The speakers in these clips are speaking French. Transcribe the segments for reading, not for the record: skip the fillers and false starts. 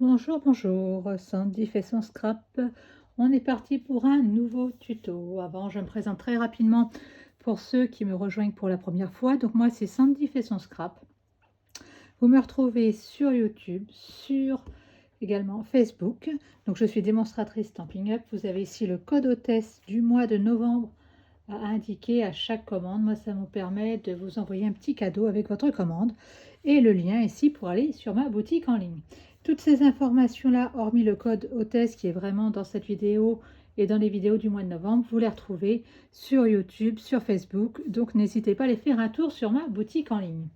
Bonjour, bonjour, Sandy fait son scrap. On est parti pour un nouveau tuto. Avant, je me présente très rapidement pour ceux qui me rejoignent pour la première fois. Donc moi, c'est Sandy fait son scrap. Vous me retrouvez sur YouTube, sur également Facebook. Donc je suis démonstratrice Stampin' Up. Vous avez ici le code hôtesse du mois de novembre à indiquer à chaque commande. Moi, ça me permet de vous envoyer un petit cadeau avec votre commande et le lien ici pour aller sur ma boutique en ligne. Toutes ces informations-là, hormis le code hôtesse qui est vraiment dans cette vidéo et dans les vidéos du mois de novembre, vous les retrouvez sur YouTube, sur Facebook. Donc, n'hésitez pas à aller faire un tour sur ma boutique en ligne.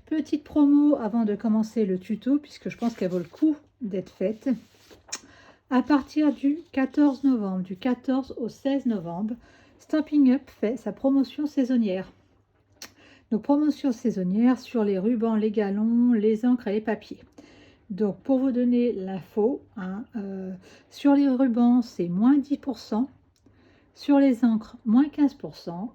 Petite promo avant de commencer le tuto, puisque je pense qu'elle vaut le coup d'être faite. À partir du 14 novembre, du 14 au 16 novembre, Stampin' Up fait sa promotion saisonnière. Donc, promotion saisonnière sur les rubans, les galons, les encres et les papiers. Donc, pour vous donner l'info, sur les rubans, c'est moins 10%, sur les encres, moins 15%,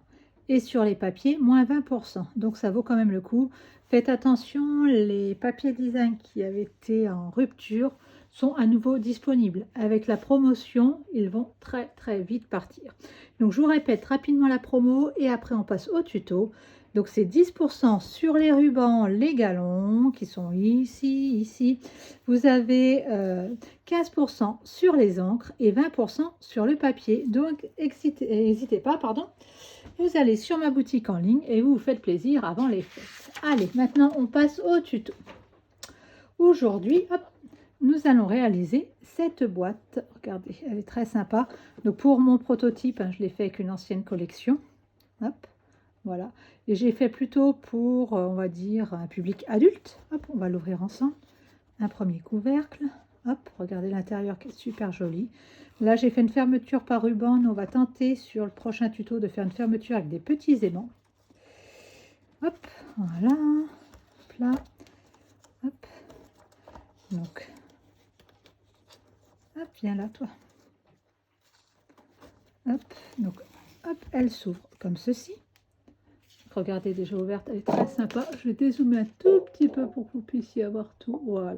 et sur les papiers, moins 20%. Donc, ça vaut quand même le coup. Faites attention, les papiers design qui avaient été en rupture sont à nouveau disponibles. Avec la promotion, ils vont très très vite partir. Donc, je vous répète rapidement la promo et après on passe au tuto. Donc, c'est 10% sur les rubans, les galons qui sont ici, ici. Vous avez 15% sur les encres et 20% sur le papier. Donc, n'hésitez pas, pardon. Vous allez sur ma boutique en ligne et vous vous faites plaisir avant les fêtes. Allez, maintenant, on passe au tuto. Aujourd'hui, nous allons réaliser cette boîte. Regardez, elle est très sympa. Donc, pour mon prototype, je l'ai fait avec une ancienne collection. Hop. Voilà, et j'ai fait plutôt pour, on va dire, un public adulte. Hop, on va l'ouvrir ensemble. Un premier couvercle. Hop, regardez l'intérieur qui est super joli. Là, j'ai fait une fermeture par ruban. On va tenter sur le prochain tuto de faire une fermeture avec des petits aimants. Hop, voilà. Hop là. Hop. Donc, hop, viens là, toi. Hop, donc, hop, elle s'ouvre comme ceci. Regardez, déjà ouverte, elle est très sympa. Je vais dézoomer un tout petit peu pour que vous puissiez avoir tout. Voilà.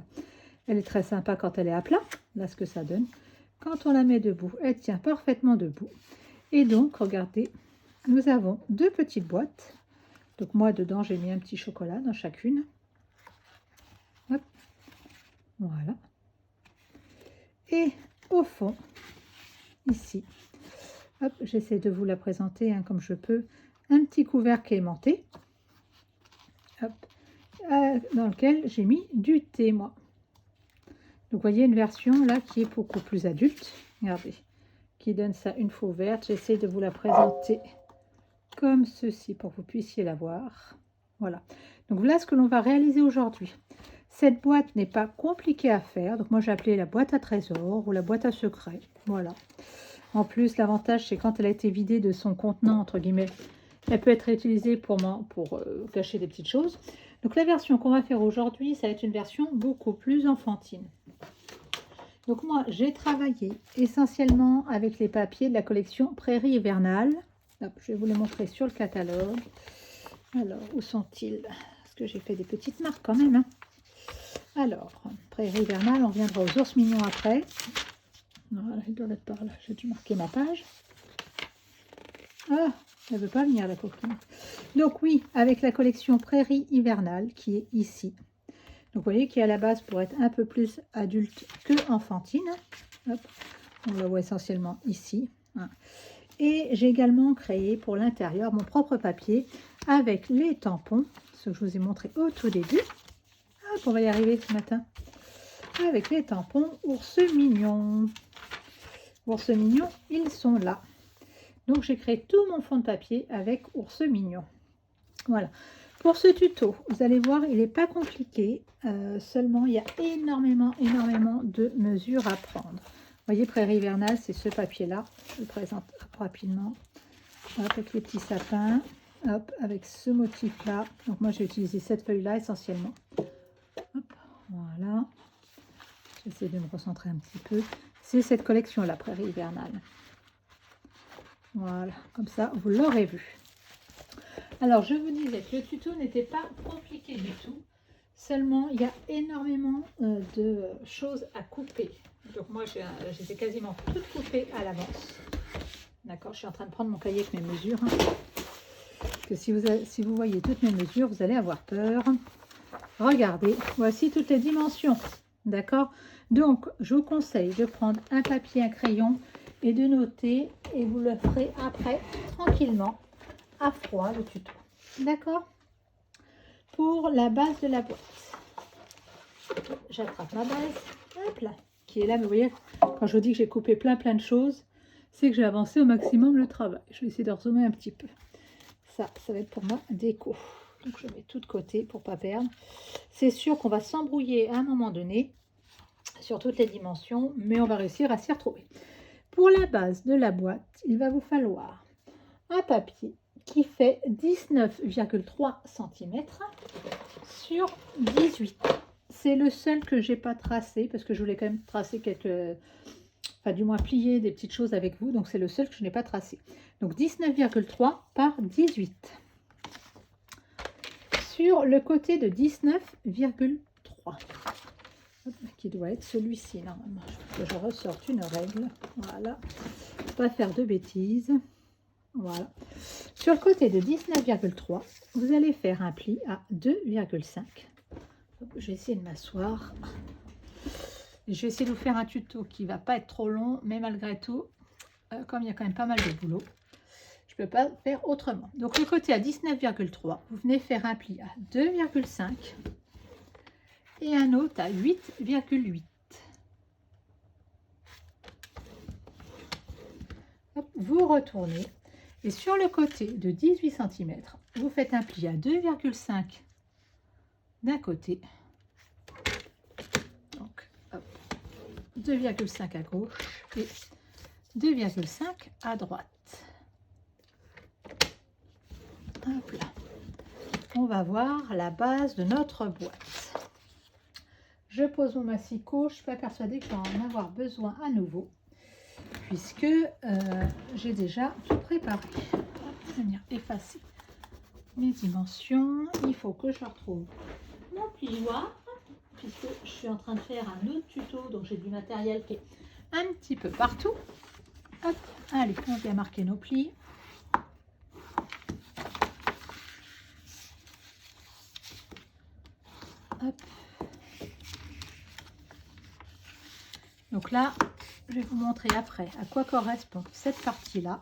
Elle est très sympa quand elle est à plat. Là, ce que ça donne. Quand on la met debout, elle tient parfaitement debout. Et donc, regardez, nous avons deux petites boîtes. Donc, moi, dedans, j'ai mis un petit chocolat dans chacune. Hop. Voilà. Et au fond, ici, hop, j'essaie de vous la présenter comme je peux. Un petit couvercle aimanté. Hop. Dans lequel j'ai mis du thé, moi. Donc, vous voyez une version là qui est beaucoup plus adulte. Regardez, qui donne ça une fois ouverte. J'essaie de vous la présenter comme ceci pour que vous puissiez la voir. Voilà. Donc, voilà ce que l'on va réaliser aujourd'hui. Cette boîte n'est pas compliquée à faire. Donc, moi, j'ai appelé la boîte à trésor ou la boîte à secret. Voilà. En plus, l'avantage, c'est quand elle a été vidée de son contenant, entre guillemets, elle peut être réutilisée pour cacher des petites choses. Donc, la version qu'on va faire aujourd'hui, ça va être une version beaucoup plus enfantine. Donc, moi, j'ai travaillé essentiellement avec les papiers de la collection Prairie hivernale. Hop, je vais vous les montrer sur le catalogue. Alors, où sont-ils? Parce que j'ai fait des petites marques quand même. Alors, Prairie hivernale, on viendra aux ours mignons après. Voilà, il doit être par là. J'ai dû marquer ma page. Ah, elle ne veut pas venir, la coquine. Donc oui, avec la collection Prairie hivernale qui est ici. Donc vous voyez qui est à la base pour être un peu plus adulte que enfantine. Hop, on la voit essentiellement ici. Et j'ai également créé pour l'intérieur mon propre papier avec les tampons, ce que je vous ai montré au tout début. Hop, on va y arriver ce matin. Avec les tampons ours mignons. Ours mignons, ils sont là. Donc, j'ai créé tout mon fond de papier avec ours mignon. Voilà. Pour ce tuto, vous allez voir, il n'est pas compliqué. Seulement, il y a énormément de mesures à prendre. Vous voyez, Prairie hivernale, c'est ce papier-là. Je le présente rapidement. Hop, avec les petits sapins. Hop, avec ce motif-là. Donc, moi, j'ai utilisé cette feuille-là essentiellement. Hop, voilà. J'essaie de me recentrer un petit peu. C'est cette collection-là, Prairie hivernale. Voilà, comme ça, vous l'aurez vu. Alors, je vous disais que le tuto n'était pas compliqué du tout. Seulement, il y a énormément de choses à couper. Donc moi, je les ai quasiment toutes coupées à l'avance. D'accord, je suis en train de prendre mon cahier avec mes mesures. Que si vous voyez toutes mes mesures, vous allez avoir peur. Regardez, voici toutes les dimensions. D'accord? Donc, je vous conseille de prendre un papier, un crayon et de noter. Et vous le ferez après, tranquillement, à froid, le tuto. D'accord? Pour la base de la boîte, j'attrape ma base, hop là, qui est là. Mais vous voyez, quand je vous dis que j'ai coupé plein de choses, c'est que j'ai avancé au maximum le travail. Je vais essayer de rezoomer un petit peu. Ça va être pour ma déco. Donc je mets tout de côté pour ne pas perdre. C'est sûr qu'on va s'embrouiller à un moment donné sur toutes les dimensions, mais on va réussir à s'y retrouver. Pour la base de la boîte, il va vous falloir un papier qui fait 19,3 cm sur 18. C'est le seul que j'ai pas tracé parce que je voulais quand même tracer quelques, enfin du moins plier des petites choses avec vous, donc c'est le seul que je n'ai pas tracé. Donc 19,3 par 18. Sur le côté de 19,3, qui doit être celui-ci normalement. Je ressorte une règle, voilà, pas faire de bêtises. Voilà. Sur le côté de 19,3, vous allez faire un pli à 2,5. Je vais essayer de m'asseoir. Je vais essayer de vous faire un tuto qui ne va pas être trop long, mais malgré tout, comme il y a quand même pas mal de boulot, je ne peux pas faire autrement. Donc le côté à 19,3, vous venez faire un pli à 2,5 et un autre à 8,8. Vous retournez. Et sur le côté de 18 cm, vous faites un pli à 2,5 d'un côté. Donc, 2,5 à gauche et 2,5 à droite. Hop là. On va voir la base de notre boîte. Je pose mon massicot. Je ne suis pas persuadée que je vais en avoir besoin à nouveau, puisque j'ai déjà tout préparé. Je vais venir effacer mes dimensions. Il faut que je retrouve mon plioir, puisque je suis en train de faire un autre tuto, donc j'ai du matériel qui est un petit peu partout. Hop, allez, on vient marquer nos plis. Hop. Donc là, je vais vous montrer après à quoi correspond cette partie-là.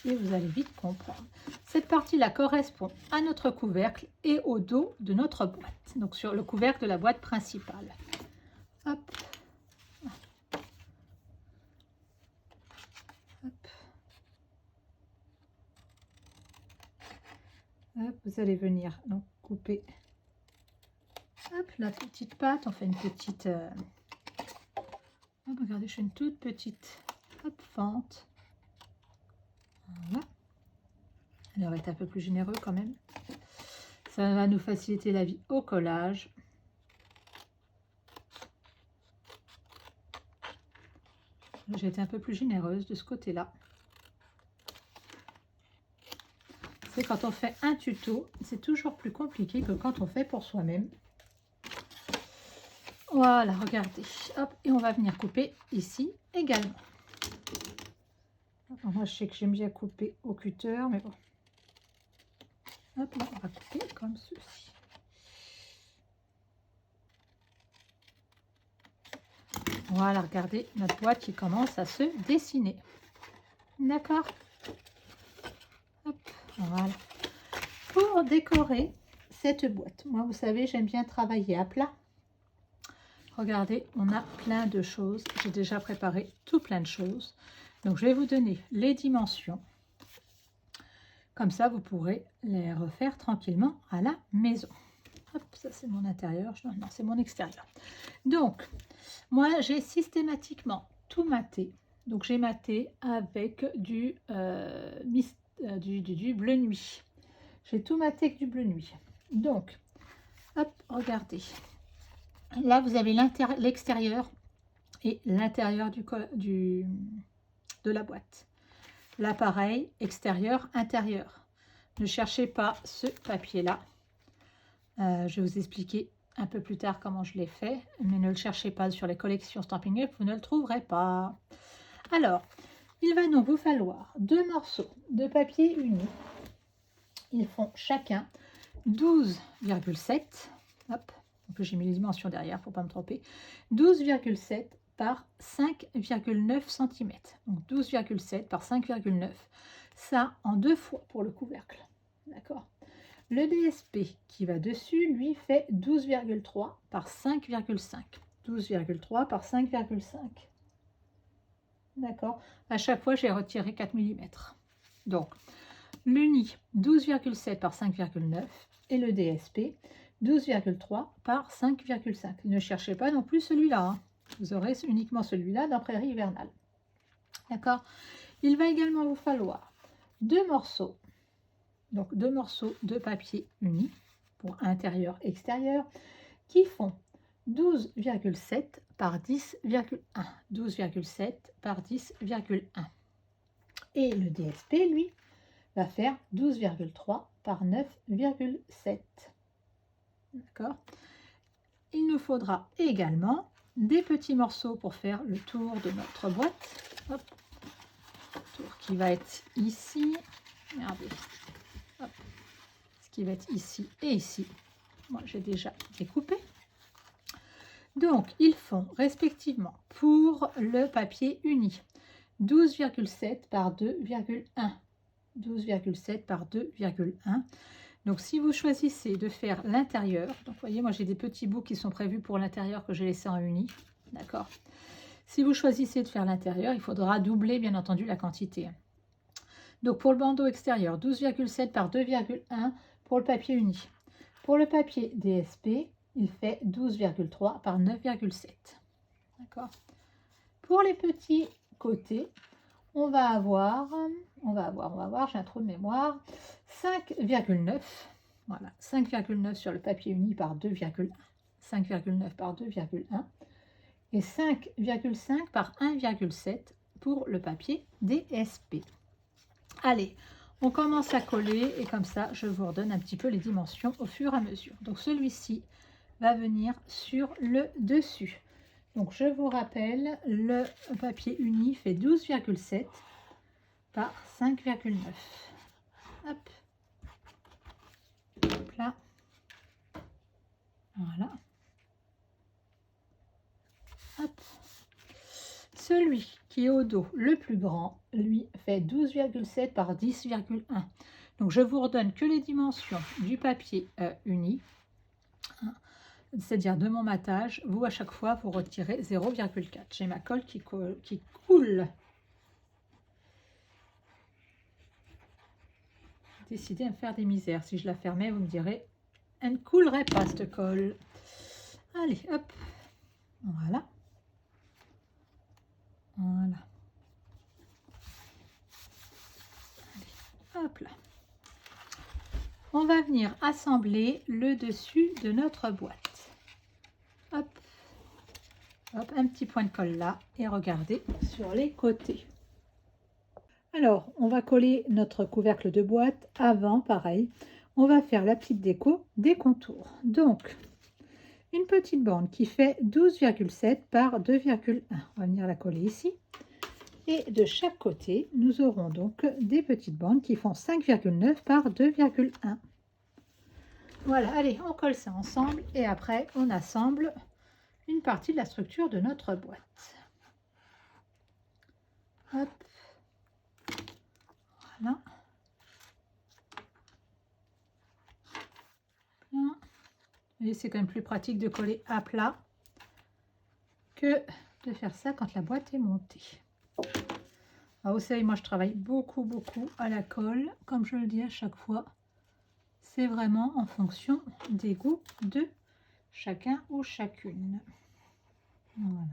Et vous allez vite comprendre. Cette partie-là correspond à notre couvercle et au dos de notre boîte. Donc sur le couvercle de la boîte principale. Hop. Hop. Hop. Vous allez venir donc couper. Hop, la petite patte, on fait une petite... Hop, regardez, je fais une toute petite fente. Voilà. Elle va être un peu plus généreux quand même. Ça va nous faciliter la vie au collage. J'ai été un peu plus généreuse de ce côté-là. C'est quand on fait un tuto, c'est toujours plus compliqué que quand on fait pour soi-même. Voilà, regardez. Hop, et on va venir couper ici également. Alors, moi, je sais que j'aime bien couper au cutter, mais bon. Hop, là, on va couper comme ceci. Voilà, regardez notre boîte qui commence à se dessiner. D'accord? Voilà. Pour décorer cette boîte, moi, vous savez, j'aime bien travailler à plat. Regardez, on a plein de choses. J'ai déjà préparé tout plein de choses. Donc, je vais vous donner les dimensions. Comme ça, vous pourrez les refaire tranquillement à la maison. Hop, ça c'est mon intérieur. Non, c'est mon extérieur. Donc, moi, j'ai systématiquement tout maté. Donc, j'ai maté avec du bleu nuit. J'ai tout maté avec du bleu nuit. Donc, hop, regardez. Là, vous avez l'extérieur et l'intérieur de la boîte. Là, pareil, extérieur, intérieur. Ne cherchez pas ce papier-là. Je vais vous expliquer un peu plus tard comment je l'ai fait, mais ne le cherchez pas sur les collections Stampin' Up, vous ne le trouverez pas. Alors, il va donc vous falloir 2 morceaux de papier uni. Ils font chacun 12,7. Hop, en plus j'ai mis les dimensions derrière pour ne pas me tromper. 12,7 par 5,9 cm. Donc 12,7 par 5,9. Ça en 2 fois pour le couvercle. D'accord. Le DSP qui va dessus, lui, fait 12,3 par 5,5. 12,3 par 5,5. D'accord. À chaque fois, j'ai retiré 4 mm. Donc, l'uni 12,7 par 5,9 et le DSP 12,3 par 5,5. Ne cherchez pas non plus celui-là. Hein. Vous aurez uniquement celui-là dans Prairie hivernale. D'accord. Il va également vous falloir 2 morceaux. Donc 2 morceaux de papier uni pour intérieur-extérieur qui font 12,7 par 10,1. 12,7 par 10,1. Et le DSP, lui, va faire 12,3 par 9,7. D'accord. Il nous faudra également des petits morceaux pour faire le tour de notre boîte. Hop. Tour qui va être ici. Regardez. Hop. Ce qui va être ici et ici. Moi, j'ai déjà découpé. Donc, ils font respectivement pour le papier uni 12,7 par 2,1. 12,7 par 2,1. Donc, si vous choisissez de faire l'intérieur, donc vous voyez, moi j'ai des petits bouts qui sont prévus pour l'intérieur que j'ai laissé en uni. D'accord. Si vous choisissez de faire l'intérieur, il faudra doubler bien entendu la quantité. Donc, pour le bandeau extérieur, 12,7 par 2,1 pour le papier uni. Pour le papier DSP, il fait 12,3 par 9,7. D'accord. Pour les petits côtés, on va avoir, j'ai un trou de mémoire, 5,9. Voilà, 5,9 sur le papier uni par 2,1. 5,9 par 2,1. Et 5,5 par 1,7 pour le papier DSP. Allez, on commence à coller et comme ça, je vous redonne un petit peu les dimensions au fur et à mesure. Donc, celui-ci va venir sur le dessus. Donc, je vous rappelle, le papier uni fait 12,7 par 5,9. Hop. Hop là. Voilà. Hop. Celui qui est au dos le plus grand, lui, fait 12,7 par 10,1. Donc, je vous redonne que les dimensions du papier uni. C'est-à-dire de mon matage, vous à chaque fois vous retirez 0,4. J'ai ma colle qui coule. Décidez à me faire des misères. Si je la fermais, vous me direz, elle ne coulerait pas cette colle. Allez, hop, voilà. Voilà. Allez, hop là. On va venir assembler le dessus de notre boîte. Hop, hop, un petit point de colle là et regardez sur les côtés. Alors, on va coller notre couvercle de boîte. Avant, pareil, on va faire la petite déco des contours. Donc, une petite bande qui fait 12,7 par 2,1. On va venir la coller ici. Et de chaque côté, nous aurons donc des petites bandes qui font 5,9 par 2,1. Voilà, allez, on colle ça ensemble et après, on assemble une partie de la structure de notre boîte. Hop. Voilà. Bien. Et c'est quand même plus pratique de coller à plat que de faire ça quand la boîte est montée. Alors, vous savez, moi je travaille beaucoup à la colle, comme je le dis à chaque fois. C'est vraiment en fonction des goûts de chacun ou chacune. Voilà.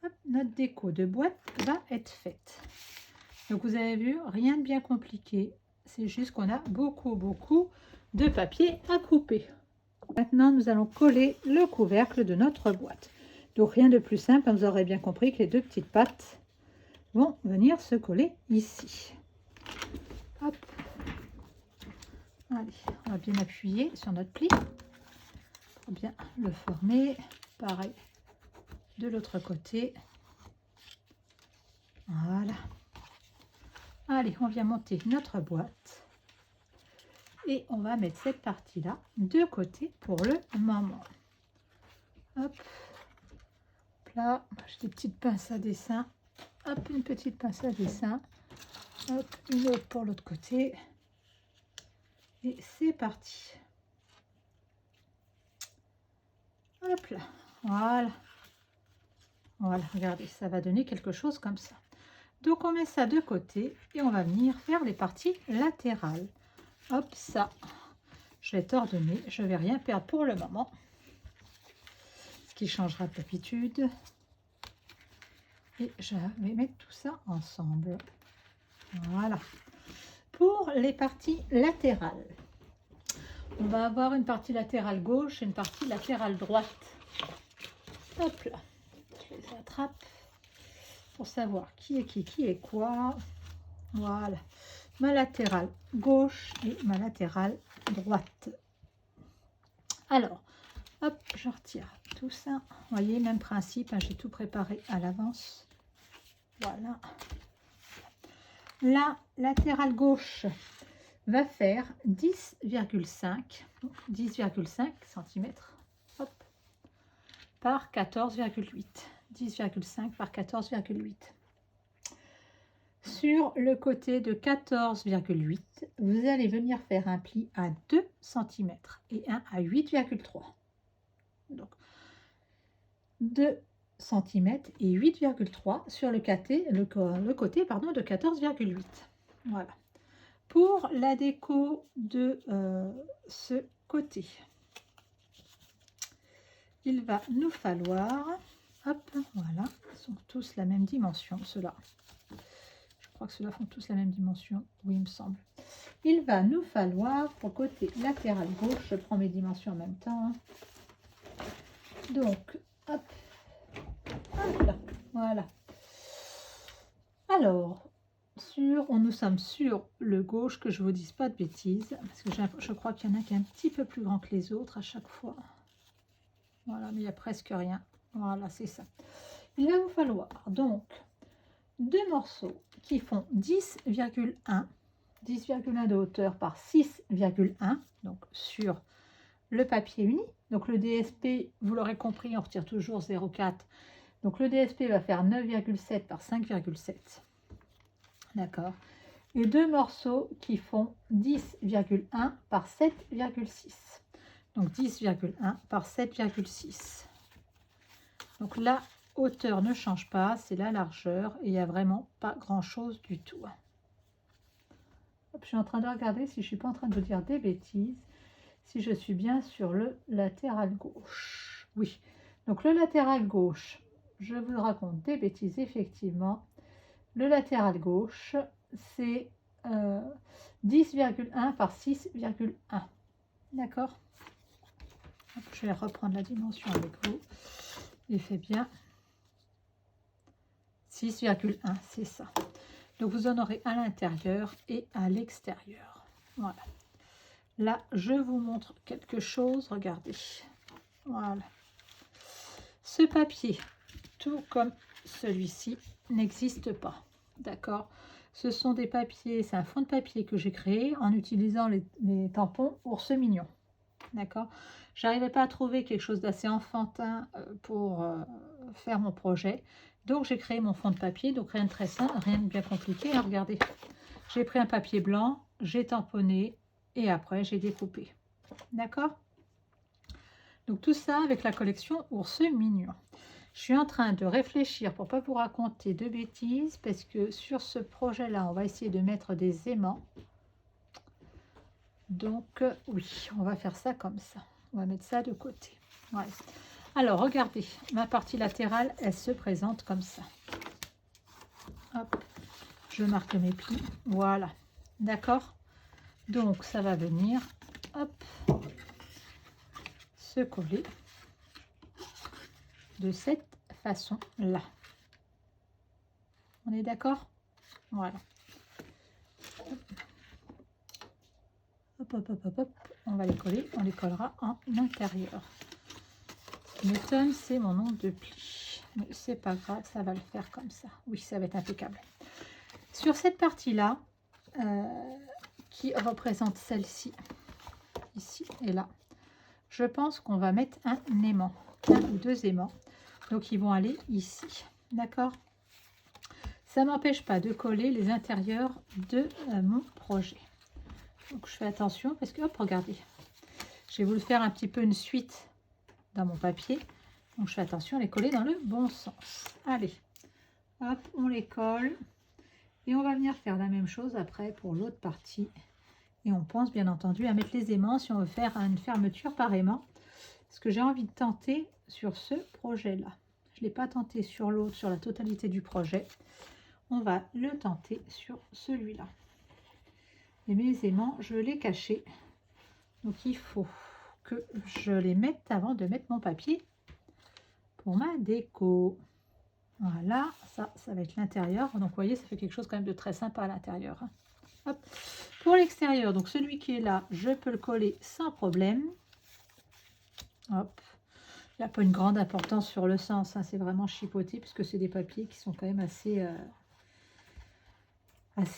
Hop, notre déco de boîte va être faite. Donc vous avez vu, rien de bien compliqué. C'est juste qu'on a beaucoup de papier à couper. Maintenant, nous allons coller le couvercle de notre boîte. Donc rien de plus simple, vous aurez bien compris que les deux petites pattes vont venir se coller ici. Hop. Allez, on va bien appuyer sur notre pli pour bien le former. Pareil de l'autre côté. Voilà. Allez, on vient monter notre boîte. Et on va mettre cette partie-là de côté pour le moment. Hop. Là, j'ai des petites pinces à dessin. Hop, une petite pince à dessin. Hop, une autre pour l'autre côté. Et c'est parti. Hop là. Voilà. Voilà, regardez, ça va donner quelque chose comme ça. Donc, on met ça de côté et on va venir faire les parties latérales. Hop, ça. Je vais t'ordonner. Je ne vais rien perdre pour le moment. Ce qui changera d'habitude. Et je vais mettre tout ça ensemble. Voilà. Pour les parties latérales, on va avoir une partie latérale gauche et une partie latérale droite. Hop là. Je les attrape pour savoir qui est quoi. Voilà. Ma latérale gauche et ma latérale droite. Alors, hop, je retire tout ça. Vous voyez, même principe, hein, j'ai tout préparé à l'avance. Voilà. La latérale gauche va faire 10,5 cm par 14,8. 10,5 par 14,8. Sur le côté de 14,8, vous allez venir faire un pli à 2 cm et un à 8,3. Donc 2 cm et 8,3 sur le côté, pardon, de 14,8. Voilà. Pour la déco de ce côté, il va nous falloir, hop, voilà, ils sont tous la même dimension, ceux-là. Je crois que ceux-là font tous la même dimension, oui, il me semble. Il va nous falloir, pour côté latéral gauche, je prends mes dimensions en même temps. Donc, hop, hop là, voilà. Alors, nous sommes sur le gauche, que je ne vous dise pas de bêtises, parce que je crois qu'il y en a qui est un petit peu plus grand que les autres à chaque fois. Voilà, mais il n'y a presque rien. Voilà, c'est ça. Il va vous falloir donc 2 morceaux qui font 10,1 de hauteur par 6,1, donc sur le papier uni. Donc le DSP, vous l'aurez compris, on retire toujours 0,4. Donc le DSP va faire 9,7 par 5,7. D'accord. Et 2 morceaux qui font 10,1 par 7,6. Donc 10,1 par 7,6. Donc la hauteur ne change pas, c'est la largeur et il n'y a vraiment pas grand chose du tout. Hop, je suis en train de regarder si je ne suis pas en train de vous dire des bêtises, si je suis bien sur le latéral gauche. Oui, donc le latéral gauche, je vous raconte des bêtises effectivement. Le latéral gauche, c'est 10,1 par 6,1. D'accord? Je vais reprendre la dimension avec vous. Il fait bien 6,1, c'est ça. Donc vous en aurez à l'intérieur et à l'extérieur. Voilà. Là, je vous montre quelque chose. Regardez. Voilà. Ce papier, tout comme celui-ci, n'existe pas. D'accord? Ce sont des papiers, c'est un fond de papier que j'ai créé en utilisant les tampons Ours Mignon. D'accord? J'arrivais pas à trouver quelque chose d'assez enfantin pour faire mon projet. Donc j'ai créé mon fond de papier, donc rien de très simple, rien de bien compliqué. Alors, regardez, j'ai pris un papier blanc, j'ai tamponné et après j'ai découpé. D'accord? Donc tout ça avec la collection Ours Mignon. Je suis en train de réfléchir pour ne pas vous raconter de bêtises, parce que sur ce projet-là, on va essayer de mettre des aimants. Donc oui, on va faire ça comme ça. On va mettre ça de côté. Voilà. Alors, regardez, ma partie latérale, elle se présente comme ça. Hop, je marque mes plis. Voilà. D'accord? Donc, ça va venir, hop, se coller de cette façon-là. On est d'accord? Voilà. Hop. hop, hop, hop, hop, hop, on va les coller, on les collera en intérieur. Ce qui m'étonne, c'est mon nombre de plis. Mais c'est pas grave, ça va le faire comme ça. Oui, ça va être impeccable. Sur cette partie-là, qui représente celle-ci, ici et là, je pense qu'on va mettre un aimant, un ou deux aimants. Donc, ils vont aller ici. D'accord? Ça ne m'empêche pas de coller les intérieurs de mon projet. Donc, je fais attention parce que, hop, regardez. J'ai voulu faire un petit peu une suite dans mon papier. Donc, je fais attention à les coller dans le bon sens. Allez, hop, on les colle. Et on va venir faire la même chose après pour l'autre partie. Et on pense bien entendu à mettre les aimants si on veut faire une fermeture par aimant. Ce que j'ai envie de tenter sur ce projet-là. Je ne l'ai pas tenté sur l'autre, sur la totalité du projet. On va le tenter sur celui-là. Et mes aimants, je les cachés. Donc il faut que je les mette avant de mettre mon papier pour ma déco. Voilà, ça va être l'intérieur. Donc vous voyez, ça fait quelque chose quand même de très sympa à l'intérieur. Hop. Pour l'extérieur, donc celui qui est là, je peux le coller sans problème. Hop. Il n'y a pas une grande importance sur le sens, hein, c'est vraiment chipoté puisque c'est des papiers qui sont quand même assez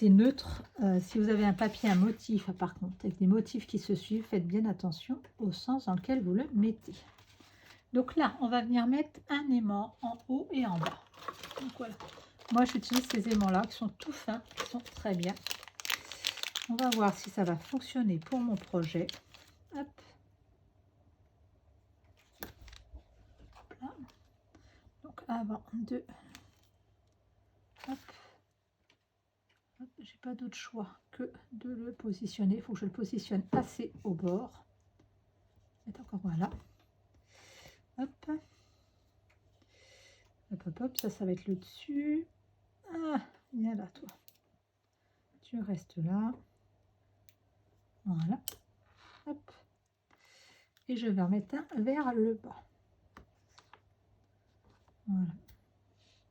neutres. Si vous avez un papier à motif, par contre, avec des motifs qui se suivent, faites bien attention au sens dans lequel vous le mettez. Donc là, on va venir mettre un aimant en haut et en bas. Donc voilà. Moi, j'utilise ces aimants-là qui sont tout fins, qui sont très bien. On va voir si ça va fonctionner pour mon projet. Hop. Là. Donc avant de... Hop. Hop. J'ai pas d'autre choix que de le positionner. Il faut que je le positionne assez au bord. Et encore voilà. Hop. Hop, hop, hop. Ça va être le dessus. Ah, viens là, toi. Tu restes là. Voilà. Hop. Et je vais remettre un vers le bas. Voilà.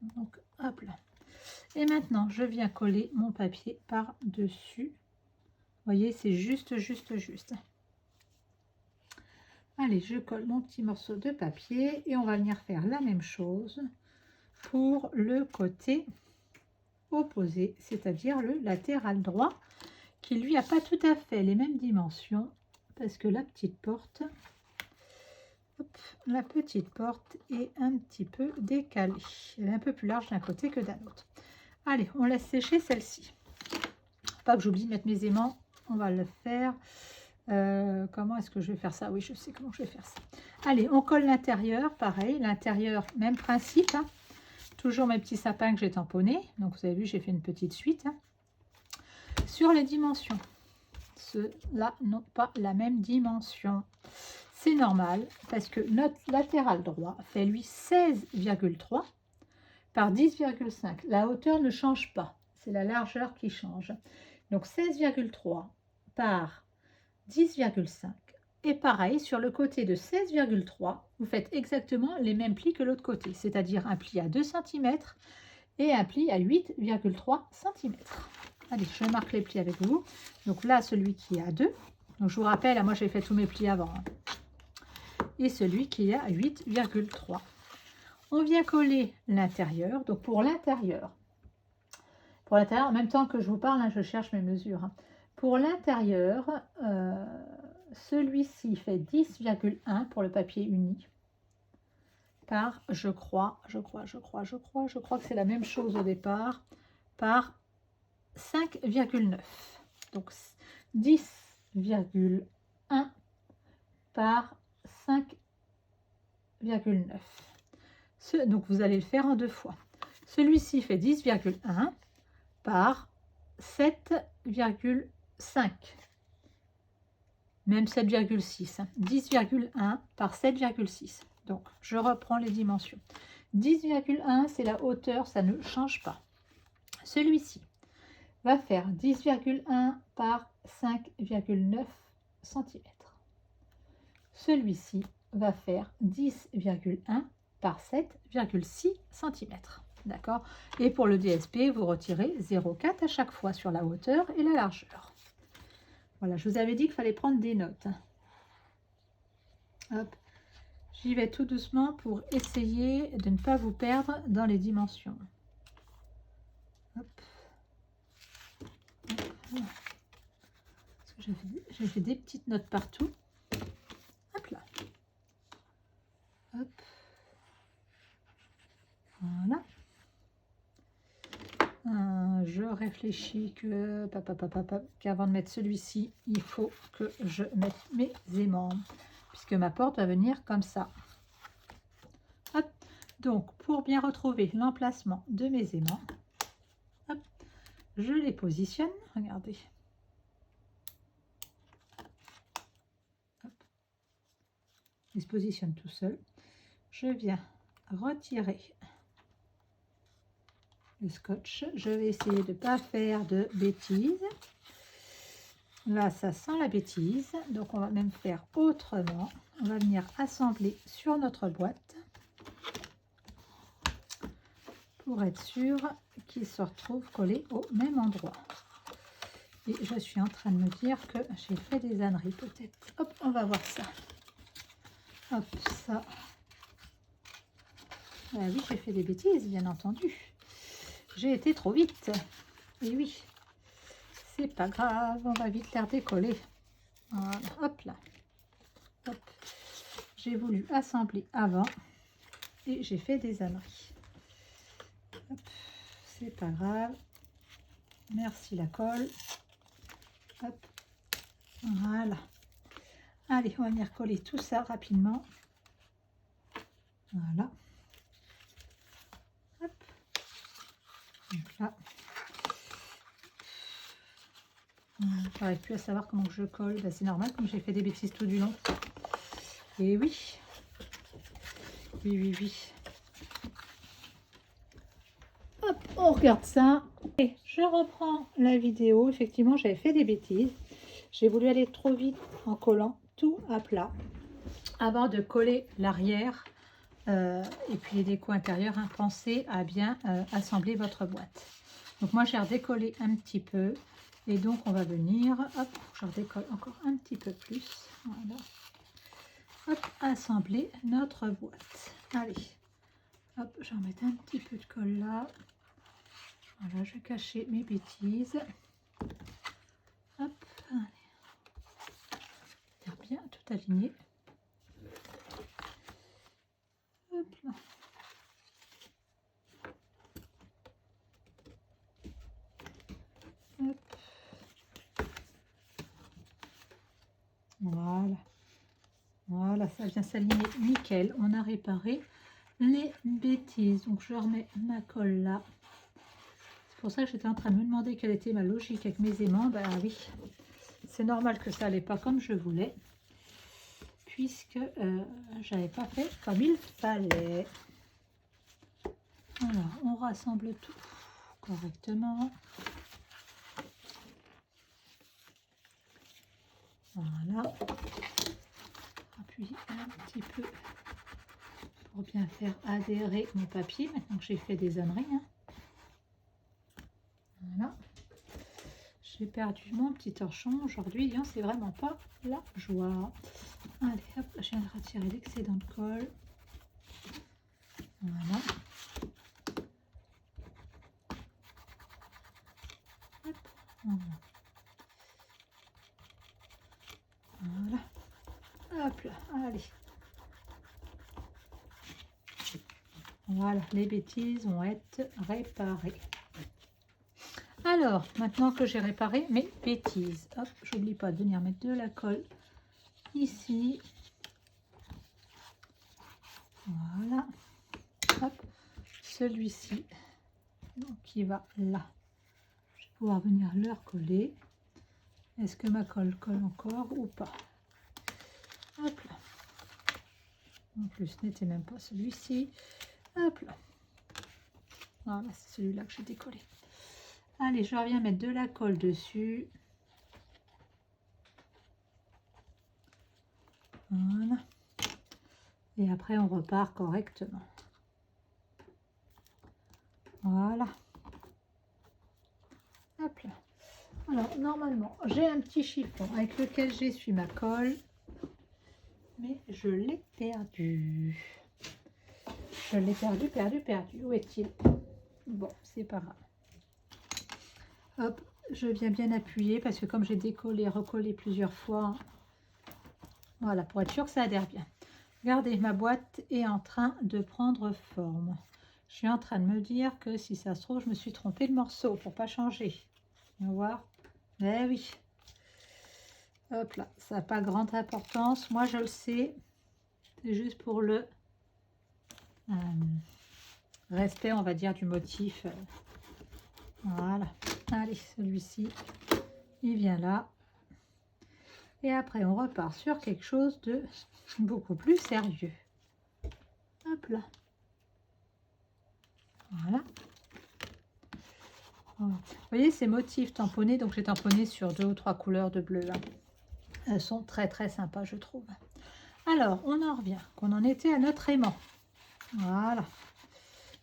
Donc, hop là. Et maintenant, je viens coller mon papier par-dessus. Vous voyez, c'est juste. Allez, je colle mon petit morceau de papier et on va venir faire la même chose pour le côté opposé, c'est-à-dire le latéral droit, qui lui a pas tout à fait les mêmes dimensions parce que la petite porte, hop, la petite porte est un petit peu décalée. Elle est un peu plus large d'un côté que d'un autre. Allez, on laisse sécher celle-ci. Pas que j'oublie de mettre mes aimants, on va le faire. Comment est-ce que je vais faire ça? Oui, je sais comment je vais faire ça. Allez, on colle l'intérieur, pareil, l'intérieur, même principe. Hein. Toujours mes petits sapins que j'ai tamponnés. Donc, vous avez vu, j'ai fait une petite suite. Hein. Sur les dimensions, ceux-là n'ont pas la même dimension. C'est normal, parce que notre latéral droit fait, lui, 16,3 par 10,5. La hauteur ne change pas. C'est la largeur qui change. Donc, 16,3 par 10,5. Et pareil, sur le côté de 16,3, vous faites exactement les mêmes plis que l'autre côté, c'est-à-dire un pli à 2 cm et un pli à 8,3 cm. Allez, je marque les plis avec vous. Donc là, celui qui est à 2. Donc je vous rappelle, moi j'ai fait tous mes plis avant. Hein. Et celui qui est à 8,3. On vient coller l'intérieur. Donc pour l'intérieur, en même temps que je vous parle, hein, je cherche mes mesures. Hein. Pour l'intérieur, celui-ci fait 10,1 pour le papier uni par, je crois que c'est la même chose au départ, par 5,9. Donc 10,1 par 5,9. Donc vous allez le faire en deux fois. Celui-ci fait 10,1 par 7,5. Même 7,6. 10,1 par 7,6. Donc, je reprends les dimensions. 10,1, c'est la hauteur, ça ne change pas. Celui-ci va faire 10,1 par 5,9 cm. Celui-ci va faire 10,1 par 7,6 cm. D'accord? Et pour le DSP, vous retirez 0,4 à chaque fois sur la hauteur et la largeur. Voilà, je vous avais dit qu'il fallait prendre des notes. Hop, j'y vais tout doucement pour essayer de ne pas vous perdre dans les dimensions. Hop. Hop. Parce que j'ai fait des petites notes partout. Hop là. Hop. Voilà. Je réfléchis qu'avant de mettre celui-ci, il faut que je mette mes aimants, puisque ma porte va venir comme ça. Hop. Donc, pour bien retrouver l'emplacement de mes aimants, hop, je les positionne. Regardez. Hop. Ils se positionnent tout seuls. Je viens retirer le scotch. Je vais essayer de ne pas faire de bêtises. Là, ça sent la bêtise. Donc, on va même faire autrement. On va venir assembler sur notre boîte pour être sûr qu'il se retrouve collé au même endroit. Et je suis en train de me dire que j'ai fait des âneries peut-être. Hop, on va voir ça. Hop, ça. Ah oui, j'ai fait des bêtises, bien entendu. J'ai été trop vite. Et oui, c'est pas grave, on va vite les redécoller. Voilà, hop là. Hop. J'ai voulu assembler avant et j'ai fait des âneries. C'est pas grave. Merci la colle. Hop. Voilà. Allez, on va venir coller tout ça rapidement. Voilà. Hop. Donc là. J'arrive plus à savoir comment je colle. Ben, c'est normal, comme j'ai fait des bêtises tout du long. Et oui. Oui, oui, oui. Hop, on regarde ça. Et je reprends la vidéo. Effectivement, j'avais fait des bêtises. J'ai voulu aller trop vite en collant tout à plat avant de coller l'arrière et puis les décos intérieurs. Hein. Pensez à bien assembler votre boîte. Donc moi, j'ai redécollé un petit peu. Et donc, on va venir, hop, je redécolle encore un petit peu plus. Voilà. Hop, assembler notre boîte. Allez, hop, je vais remettre un petit peu de colle là. Voilà, je vais cacher mes bêtises. Hop, allez. Faire bien tout aligné. Hop là. Hop. Voilà. Voilà, ça vient s'aligner nickel. On a réparé les bêtises. Donc, je remets ma colle là. C'est pour ça que j'étais en train de me demander quelle était ma logique avec mes aimants. Ben oui, c'est normal que ça n'allait pas comme je voulais. Puisque j'avais pas fait comme il fallait. Voilà, on rassemble tout correctement. Voilà. Appuie un petit peu pour bien faire adhérer mon papier. Maintenant que j'ai fait des âneries. Hein. Voilà. J'ai perdu mon petit torchon aujourd'hui. Hein, c'est vraiment pas la joie. Allez, hop, je viens de retirer l'excédent de colle. Voilà. Hop, voilà. Voilà. Hop là, allez. Voilà, les bêtises vont être réparées. Alors, maintenant que j'ai réparé mes bêtises, hop, j'oublie pas de venir mettre de la colle ici. Voilà. Hop, celui-ci, donc qui va là. Je vais pouvoir venir le recoller. Est-ce que ma colle colle encore ou pas? Hop là. En plus, ce n'était même pas celui-ci. Hop là. Voilà, c'est celui-là que j'ai décollé. Allez, je reviens mettre de la colle dessus. Voilà. Et après, on repart correctement. Voilà. Hop là. Alors, normalement, j'ai un petit chiffon avec lequel j'essuie ma colle, mais je l'ai perdu. Je l'ai perdu. Où est-il? Bon, c'est pas grave. Hop, je viens bien appuyer parce que comme j'ai décollé, recollé plusieurs fois, voilà, pour être sûr que ça adhère bien. Regardez, ma boîte est en train de prendre forme. Je suis en train de me dire que si ça se trouve, je me suis trompée de morceau pour pas changer. On va voir. Eh oui. Hop là, ça n'a pas grande importance. Moi, je le sais. C'est juste pour le respect, on va dire, du motif. Voilà. Allez, celui-ci, il vient là. Et après, on repart sur quelque chose de beaucoup plus sérieux. Hop là. Voilà. Voilà. Vous voyez ces motifs tamponnés, donc j'ai tamponné sur 2 ou 3 couleurs de bleu. Hein. Elles sont très très sympas, je trouve. Alors, on en revient, qu'on en était à notre aimant. Voilà.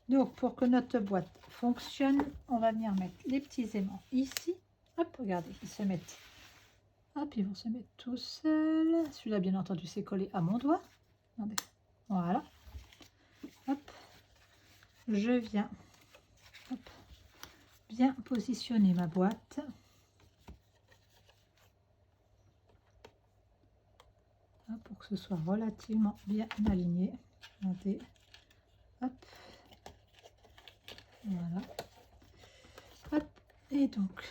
Donc, pour que notre boîte fonctionne, on va venir mettre les petits aimants ici. Hop, regardez, ils se mettent. Hop, ils vont se mettre tout seuls. Celui-là, bien entendu, c'est collé à mon doigt. Regardez. Voilà. Hop. Je viens hop, bien positionner ma boîte. Hop, pour que ce soit relativement bien aligné. Regardez. Hop. Voilà. Hop. Et donc,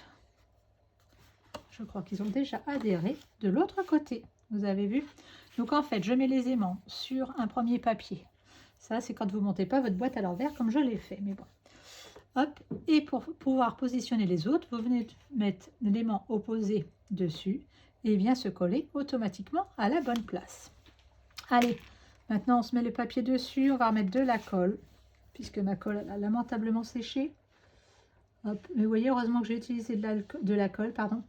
je crois qu'ils ont déjà adhéré de l'autre côté. Vous avez vu? Donc en fait, je mets les aimants sur un premier papier. Ça, c'est quand vous ne montez pas votre boîte à l'envers comme je l'ai fait. Mais bon. Hop. Et pour pouvoir positionner les autres, vous venez de mettre l'aimant opposé dessus et il vient se coller automatiquement à la bonne place. Allez, maintenant on se met le papier dessus. On va remettre de la colle puisque ma colle a lamentablement séché. Hop. Mais vous voyez, heureusement que j'ai utilisé de la colle, pardon,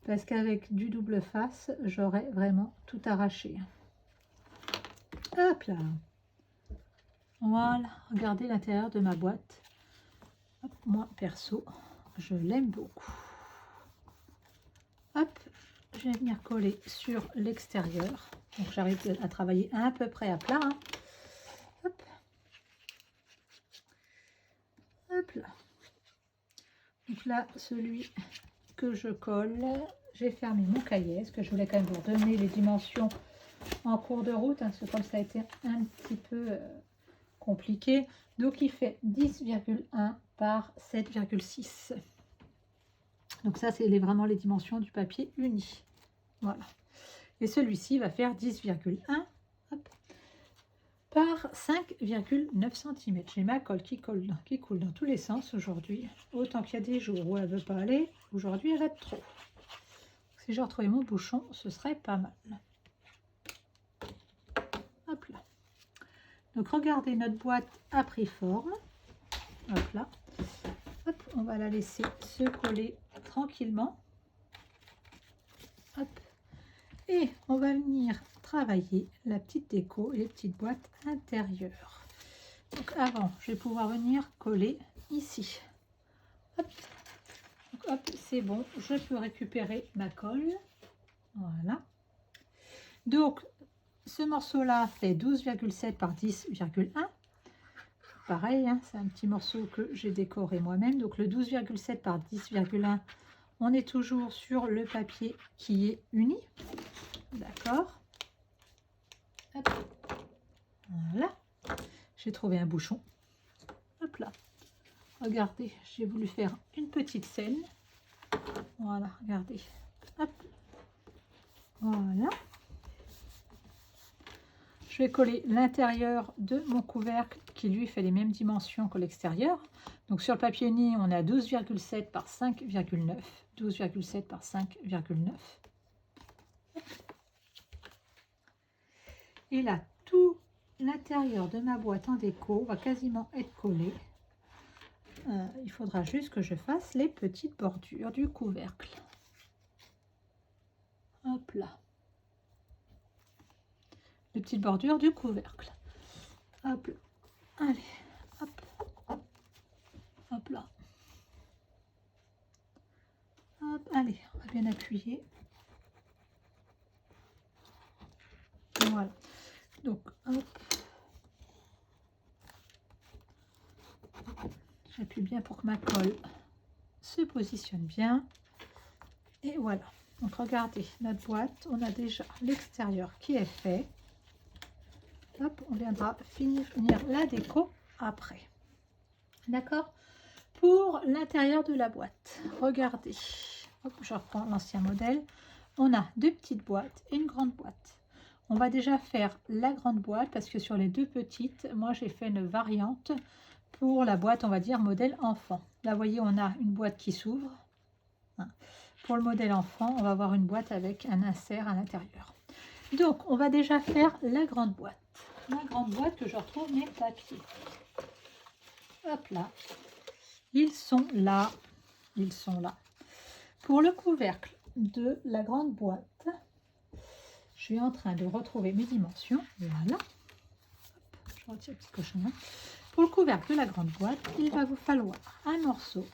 parce qu'avec du double face, j'aurais vraiment tout arraché. Hop là. Voilà, regardez l'intérieur de ma boîte. Hop, moi, perso, je l'aime beaucoup. Hop, je vais venir coller sur l'extérieur. Donc, j'arrive à travailler à peu près à plat. Hein. Hop. Hop là. Donc là, celui que je colle, j'ai fermé mon cahier, parce que je voulais quand même vous donner les dimensions en cours de route, hein, parce que comme ça a été un petit peu compliqué. Donc, il fait 10,1 par 7,6. Donc ça, c'est vraiment les dimensions du papier uni. Voilà. Et celui-ci va faire 10,1 par 5,9 cm. J'ai ma colle qui coule dans tous les sens aujourd'hui. Autant qu'il y a des jours où elle ne veut pas aller, aujourd'hui elle va être trop. Si je retrouvais mon bouchon, ce serait pas mal. Hop là. Donc regardez, notre boîte a pris forme. Hop là. Hop, on va la laisser se coller tranquillement. Hop. Et on va venir travailler la petite déco et les petites boîtes intérieures. Donc avant, je vais pouvoir venir coller ici. Hop, hop, c'est bon, je peux récupérer ma colle. Voilà. Donc, ce morceau-là fait 12,7 par 10,1. Pareil, hein, c'est un petit morceau que j'ai décoré moi-même. Donc, le 12,7 par 10,1, on est toujours sur le papier qui est uni. D'accord. Voilà. J'ai trouvé un bouchon. Hop là. Regardez, j'ai voulu faire une petite scène. Voilà, regardez. Hop. Voilà. Je vais coller l'intérieur de mon couvercle qui lui fait les mêmes dimensions que l'extérieur. Donc sur le papier uni, on a 12,7 par 5,9. 12,7 par 5,9. Et là, tout l'intérieur de ma boîte en déco va quasiment être collé. Il faudra juste que je fasse les petites bordures du couvercle. Hop là. Les petites bordures du couvercle. Hop là. Allez, hop. Hop là. Hop, allez. bien appuyé. Voilà. Donc, hop. J'appuie bien pour que ma colle se positionne bien. Et voilà. Donc, regardez, notre boîte, on a déjà l'extérieur qui est fait. Hop, on viendra finir la déco après. D'accord? Pour l'intérieur de la boîte, regardez. Hop, je reprends l'ancien modèle. On a deux petites boîtes et une grande boîte. On va déjà faire la grande boîte parce que sur les deux petites, moi j'ai fait une variante pour la boîte, on va dire modèle enfant. Là, vous voyez, on a une boîte qui s'ouvre. Pour le modèle enfant, on va avoir une boîte avec un insert à l'intérieur. Donc, on va déjà faire la grande boîte. La grande boîte que je retrouve mes papiers. Hop là. Ils sont là. Ils sont là. Pour le couvercle de la grande boîte, je suis en train de retrouver mes dimensions. Voilà. Hop, je retire le petit cochon. Pour le couvercle de la grande boîte, il va vous falloir un morceau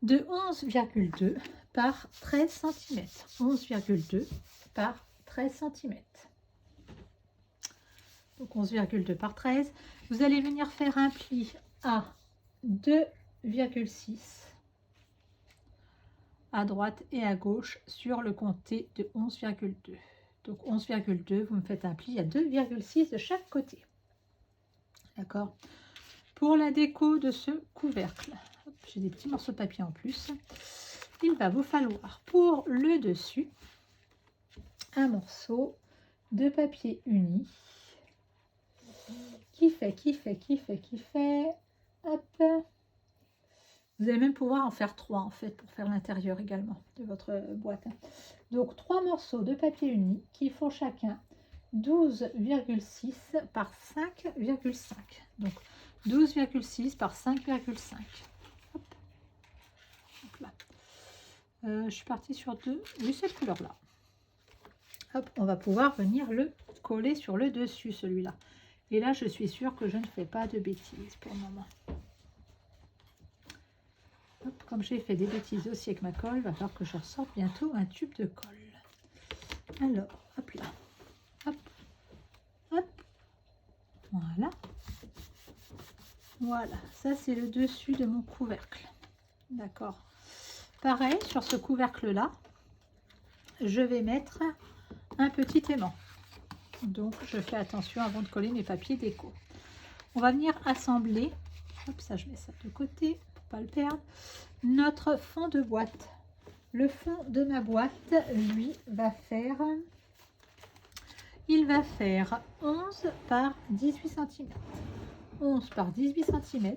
de 11,2 par 13 cm. 11,2 par 13 cm. Donc 11,2 par 13. Vous allez venir faire un pli à 2,6 à droite et à gauche sur le côté de 11,2. Donc 11,2, vous me faites un pli à 2,6 de chaque côté. D'accord? Pour la déco de ce couvercle, j'ai des petits morceaux de papier en plus. Il va vous falloir pour le dessus un morceau de papier uni qui fait, hop. Vous allez même pouvoir en faire 3 en fait pour faire l'intérieur également de votre boîte. Donc 3 morceaux de papier uni qui font chacun 12,6 par 5,5. Donc 12,6 par 5,5. Je suis partie sur cette couleur là. Hop, on va pouvoir venir le coller sur le dessus celui-là. Et là, je suis sûre que je ne fais pas de bêtises pour le moment. Hop, comme j'ai fait des bêtises aussi avec ma colle, il va falloir que je ressorte bientôt un tube de colle. Alors, hop là. Hop, hop. Voilà. Voilà, ça c'est le dessus de mon couvercle. D'accord. Pareil, sur ce couvercle-là, je vais mettre un petit aimant. Donc, je fais attention avant de coller mes papiers déco. On va venir assembler, hop, ça je mets ça de côté pour pas le perdre, notre fond de boîte. Le fond de ma boîte, lui, il va faire 11 par 18 cm. 11 par 18 cm.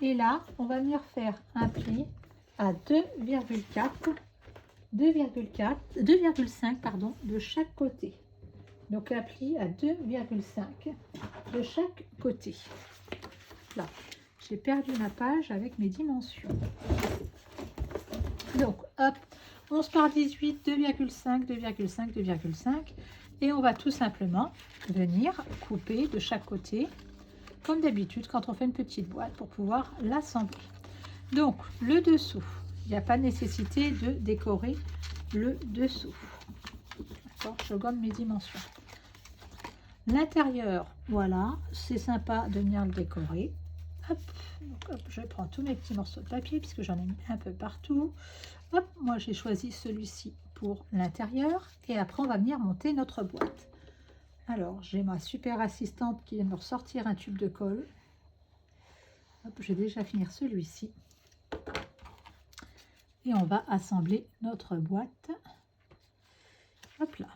Et là, on va venir faire un pli à 2,5 pardon, de chaque côté. Donc un pli à 2,5 de chaque côté. Là, j'ai perdu ma page avec mes dimensions. Donc hop, 11 par 18, 2,5, 2,5, 2,5. Et on va tout simplement venir couper de chaque côté, comme d'habitude quand on fait une petite boîte pour pouvoir l'assembler. Donc le dessous, il n'y a pas nécessité de décorer le dessous. Je gomme mes dimensions. L'intérieur, voilà, c'est sympa de venir le décorer. Hop, donc hop, je prends tous mes petits morceaux de papier puisque j'en ai mis un peu partout. Hop, moi j'ai choisi celui-ci pour l'intérieur et après on va venir monter notre boîte. Alors j'ai ma super assistante qui vient me ressortir un tube de colle. Hop, je vais déjà finir celui-ci. Et on va assembler notre boîte. Hop là.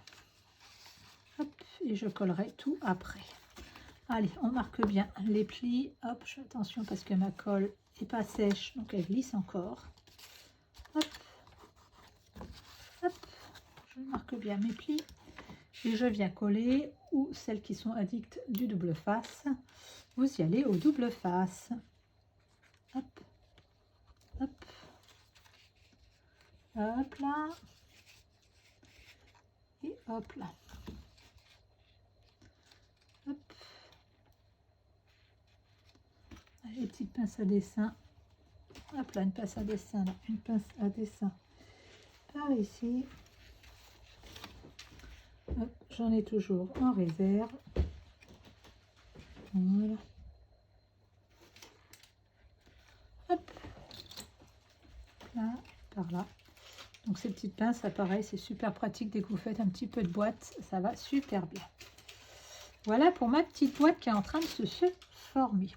Hop, et je collerai tout après. Allez, on marque bien les plis. Hop, je fais attention parce que ma colle n'est pas sèche, donc elle glisse encore. Hop, hop, je marque bien mes plis. Et je viens coller, ou celles qui sont addictes du double face, vous y allez au double face. Hop, hop, hop là, et hop là. Hop. Les petites pinces à dessin. Hop là, une pince à dessin là, une pince à dessin par ici. J'en ai toujours en réserve. Voilà. Hop. Là, par là. Donc ces petites pinces, ça pareil, c'est super pratique dès que vous faites un petit peu de boîte, ça va super bien. Voilà pour ma petite boîte qui est en train de se former.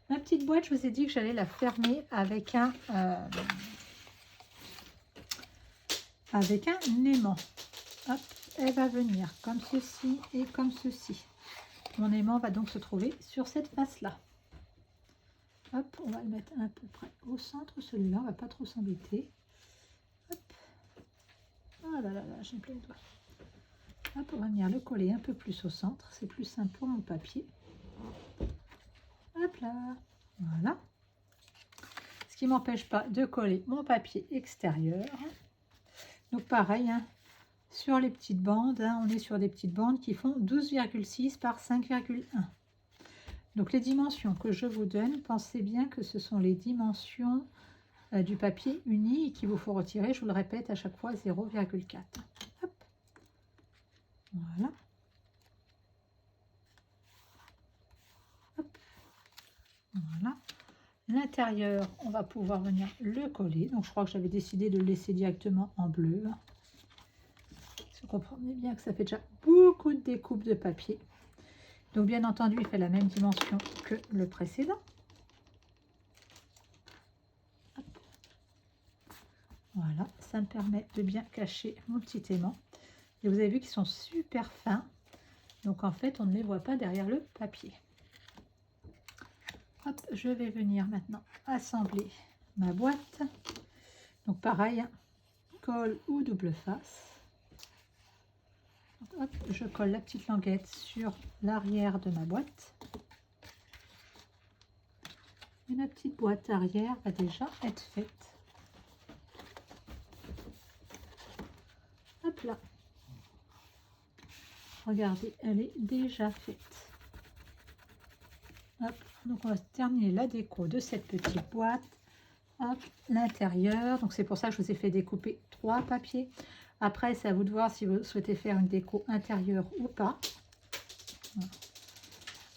Ma petite boîte, je vous ai dit que j'allais la fermer avec un aimant. Hop, elle va venir comme ceci et comme ceci. Mon aimant va donc se trouver sur cette face-là. Hop, on va le mettre à peu près au centre. Celui-là, on va pas trop s'embêter. Hop. Oh là là là, j'ai plein de doigts. Hop, on va venir le coller un peu plus au centre. C'est plus simple pour mon papier. Hop là. Voilà. Ce qui ne m'empêche pas de coller mon papier extérieur. Donc pareil, hein, sur les petites bandes, hein, on est sur des petites bandes qui font 12,6 par 5,1. Donc les dimensions que je vous donne, pensez bien que ce sont les dimensions du papier uni et qu'il vous faut retirer, je vous le répète à chaque fois, 0,4. Hop. Voilà. Hop. Voilà. L'intérieur, on va pouvoir venir le coller. Donc je crois que j'avais décidé de le laisser directement en bleu. Vous comprenez bien que ça fait déjà beaucoup de découpes de papier. Donc bien entendu, il fait la même dimension que le précédent. Hop. Voilà, ça me permet de bien cacher mon petit aimant. Et vous avez vu qu'ils sont super fins. Donc en fait, on ne les voit pas derrière le papier. Hop, je vais venir maintenant assembler ma boîte. Donc pareil, colle ou double face. Hop, je colle la petite languette sur l'arrière de ma boîte. Et ma petite boîte arrière va déjà être faite. Hop là. Regardez, elle est déjà faite. Hop, donc on va terminer la déco de cette petite boîte. Hop, l'intérieur. Donc c'est pour ça que je vous ai fait découper 3 papiers. Après, c'est à vous de voir si vous souhaitez faire une déco intérieure ou pas. Voilà.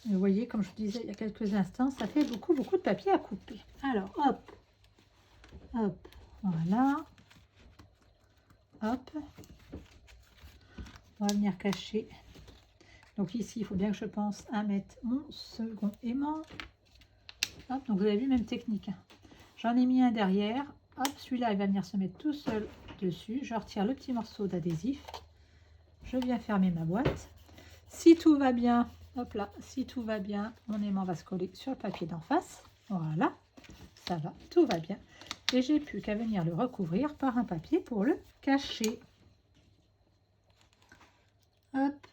Vous voyez, comme je vous disais il y a quelques instants, ça fait beaucoup de papier à couper. Alors, hop, hop, voilà. Hop. On va venir cacher. Donc ici, il faut bien que je pense à mettre mon second aimant. Hop, donc vous avez vu, même technique. J'en ai mis un derrière. Hop, celui-là, il va venir se mettre tout seul dessus. Je retire le petit morceau d'adhésif. Je viens fermer ma boîte. Si tout va bien, hop là, si tout va bien, mon aimant va se coller sur le papier d'en face. Voilà, ça va, tout va bien. Et j'ai plus qu'à venir le recouvrir par un papier pour le cacher. Hop.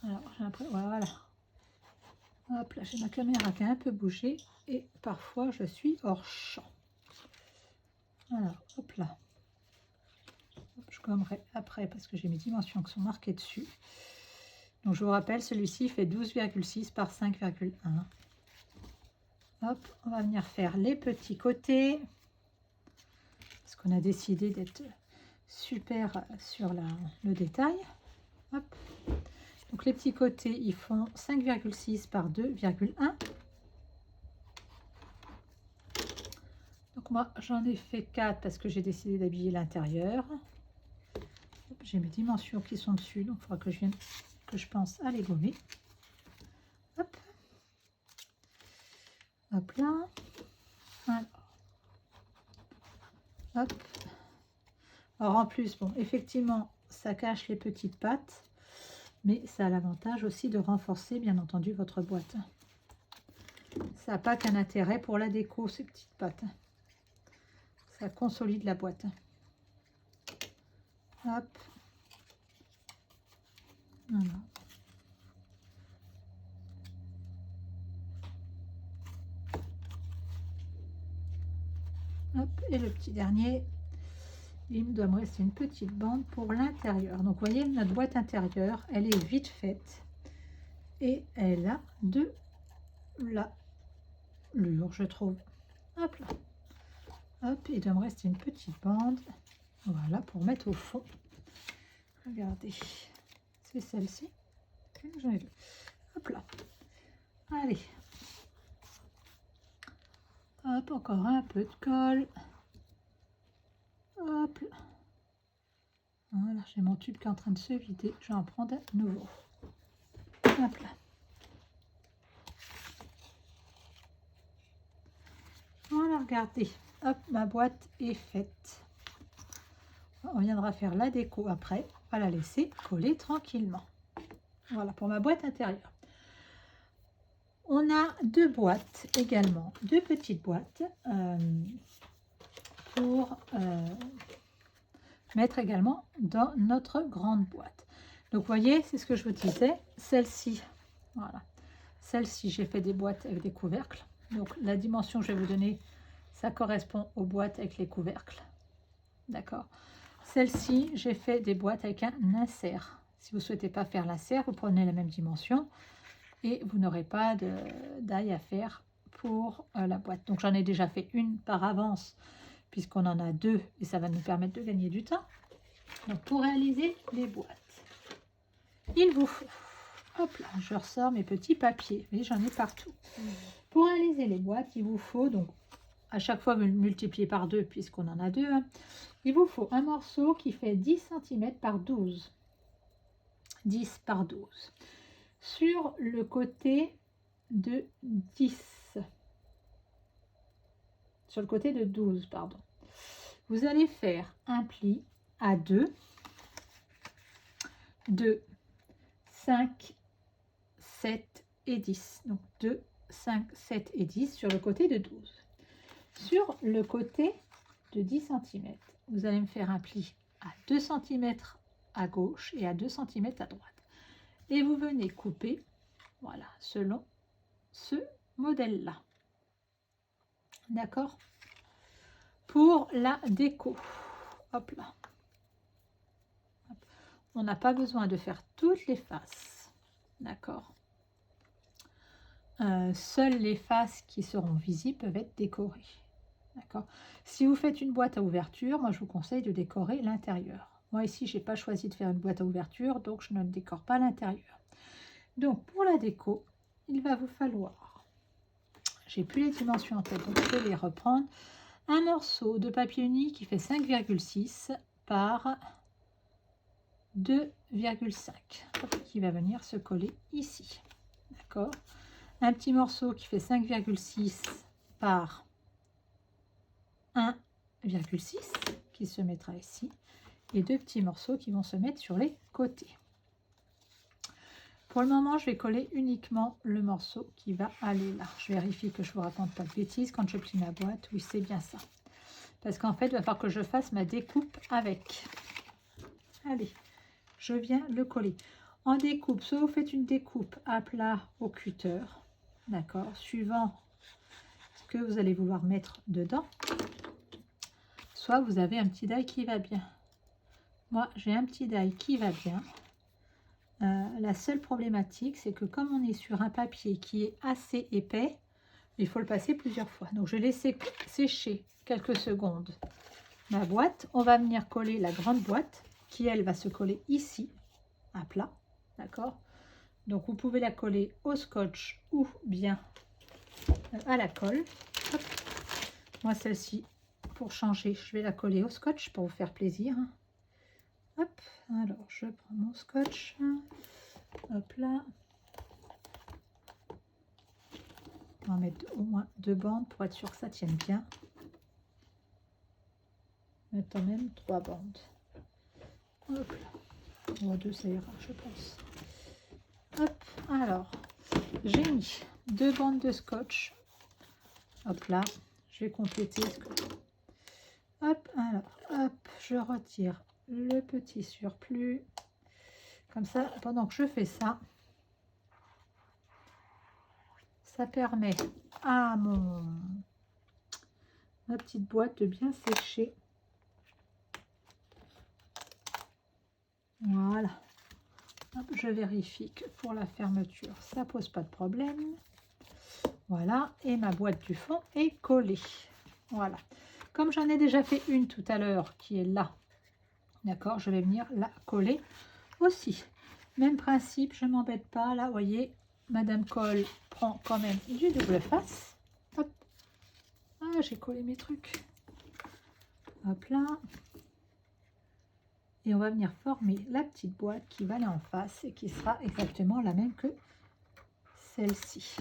Alors, j'ai l'impression, voilà. Hop là, j'ai ma caméra qui a un peu bougé et parfois je suis hors champ. Alors, hop là. Hop, je gommerai après parce que j'ai mes dimensions qui sont marquées dessus. Donc je vous rappelle, celui-ci fait 12,6 par 5,1. Hop, on va venir faire les petits côtés. Parce qu'on a décidé d'être super sur le détail. Hop. Donc les petits côtés, ils font 5,6 par 2,1. Donc moi, j'en ai fait 4 parce que j'ai décidé d'habiller l'intérieur. J'ai mes dimensions qui sont dessus, donc il faudra que je pense à les gommer. Hop. Hop là. Alors. Hop. Alors en plus, bon, effectivement, ça cache les petites pattes. Mais ça a l'avantage aussi de renforcer, bien entendu, votre boîte. Ça n'a pas qu'un intérêt pour la déco, ces petites pattes. Ça consolide la boîte. Hop. Voilà. Hop. Et le petit dernier, il me doit me rester une petite bande pour l'intérieur. Donc, vous voyez, notre boîte intérieure, elle est vite faite. Et elle a de l'allure, je trouve. Hop là. Hop, il doit me rester une petite bande. Voilà, pour mettre au fond. Regardez, c'est celle-ci. J'en ai deux. Hop là. Allez. Hop, encore un peu de colle. Hop là. Voilà, j'ai mon tube qui est en train de se vider. Je vais en prendre un nouveau. Hop là. Voilà, regardez. Hop, ma boîte est faite. On viendra faire la déco après. On va la laisser coller tranquillement. Voilà, pour ma boîte intérieure. On a deux boîtes également, deux petites boîtes pour mettre également dans notre grande boîte. Donc, vous voyez, c'est ce que je vous disais. Celle-ci, voilà. Celle-ci, j'ai fait des boîtes avec des couvercles. Donc, la dimension que je vais vous donner, ça correspond aux boîtes avec les couvercles. D'accord. Celle-ci, j'ai fait des boîtes avec un insert. Si vous ne souhaitez pas faire l'insert, vous prenez la même dimension et vous n'aurez pas d'ail à faire pour la boîte. Donc, j'en ai déjà fait une par avance puisqu'on en a deux et ça va nous permettre de gagner du temps. Donc, pour réaliser les boîtes, il vous faut, hop là, je ressors mes petits papiers. Vous voyez, j'en ai partout. Pour réaliser les boîtes, il vous faut, donc, à chaque fois multiplier par 2 puisqu'on en a deux, hein, il vous faut un morceau qui fait 10 cm par 12. 10 par 12. Sur le côté de 10. Sur le côté de 12, pardon. Vous allez faire un pli à 2, 2, 5, 7 et 10. Donc 2, 5, 7 et 10 sur le côté de 12. Sur le côté de 10 cm, vous allez me faire un pli à 2 cm à gauche et à 2 cm à droite. Et vous venez couper, voilà, selon ce modèle-là. D'accord? Pour la déco, hop là. Hop. On n'a pas besoin de faire toutes les faces. D'accord? Seules les faces qui seront visibles peuvent être décorées. D'accord. Si vous faites une boîte à ouverture, moi je vous conseille de décorer l'intérieur. Moi ici, je n'ai pas choisi de faire une boîte à ouverture, donc je ne décore pas l'intérieur. Donc pour la déco, il va vous falloir, j'ai plus les dimensions en tête, donc je vais les reprendre, un morceau de papier uni qui fait 5,6 par 2,5, qui va venir se coller ici. D'accord. Un petit morceau qui fait 5,6 par 1,6 qui se mettra ici et deux petits morceaux qui vont se mettre sur les côtés. Pour le moment, je vais coller uniquement le morceau qui va aller là. Je vérifie que je ne vous raconte pas de bêtises quand je plie ma boîte. Oui, c'est bien ça. Parce qu'en fait, il va falloir que je fasse ma découpe avec. Allez, je viens le coller. En découpe, soit vous faites une découpe à plat au cutter, d'accord, suivant ce que vous allez vouloir mettre dedans. Soit vous avez un petit die qui va bien. Moi, j'ai un petit die qui va bien. La seule problématique, c'est que comme on est sur un papier qui est assez épais, il faut le passer plusieurs fois. Donc, je vais laisser sécher quelques secondes ma boîte. On va venir coller la grande boîte qui, elle, va se coller ici, à plat. D'accord? Donc, vous pouvez la coller au scotch ou bien à la colle. Hop. Moi, celle-ci, pour changer, je vais la coller au scotch pour vous faire plaisir. Hop, alors je prends mon scotch. Hop là. On va mettre au moins 2 bandes pour être sûr que ça tienne bien. Maintenant même 3 bandes. Hop là. Bon, 2 ça ira, je pense. Hop, alors j'ai mis 2 bandes de scotch. Hop là, je vais compléter ce que... Hop, alors, hop, je retire le petit surplus. Comme ça, pendant que je fais ça, ça permet à ma petite boîte de bien sécher. Voilà. Hop, je vérifie que pour la fermeture, ça pose pas de problème. Voilà, et ma boîte du fond est collée. Voilà. Comme j'en ai déjà fait une tout à l'heure qui est là, d'accord, je vais venir la coller aussi. Même principe, je ne m'embête pas. Là, vous voyez, Madame Colle prend quand même du double face. Hop. Ah, j'ai collé mes trucs. Hop là. Et on va venir former la petite boîte qui va aller en face et qui sera exactement la même que celle-ci.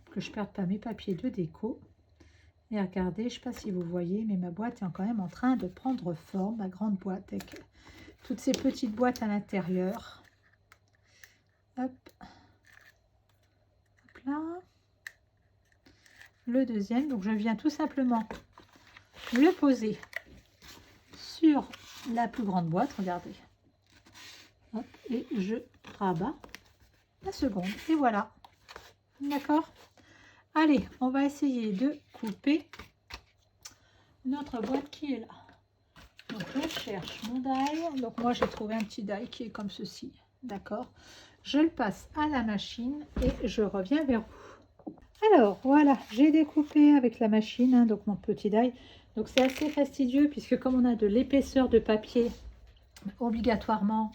Que je ne perde pas mes papiers de déco. Et regardez, je ne sais pas si vous voyez, mais ma boîte est quand même en train de prendre forme, ma grande boîte avec toutes ces petites boîtes à l'intérieur. Hop. Hop là. Le deuxième, donc je viens tout simplement le poser sur la plus grande boîte, regardez. Hop, et je rabats la seconde. Et voilà. D'accord? Allez, on va essayer de couper notre boîte qui est là. Donc je cherche mon die. Donc moi j'ai trouvé un petit die qui est comme ceci. D'accord? Je le passe à la machine et je reviens vers vous. Alors voilà, j'ai découpé avec la machine, hein, donc mon petit die. Donc c'est assez fastidieux puisque comme on a de l'épaisseur de papier, obligatoirement,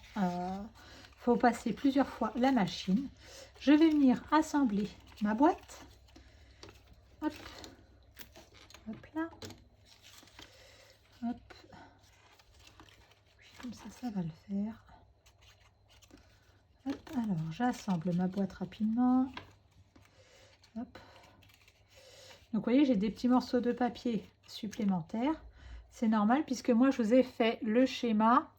faut passer plusieurs fois la machine. Je vais venir assembler ma boîte. Hop, hop là. Hop. Comme ça va le faire. Hop, alors, j'assemble ma boîte rapidement. Hop. Donc, vous voyez, j'ai des petits morceaux de papier supplémentaires. C'est normal puisque moi, je vous ai fait le schéma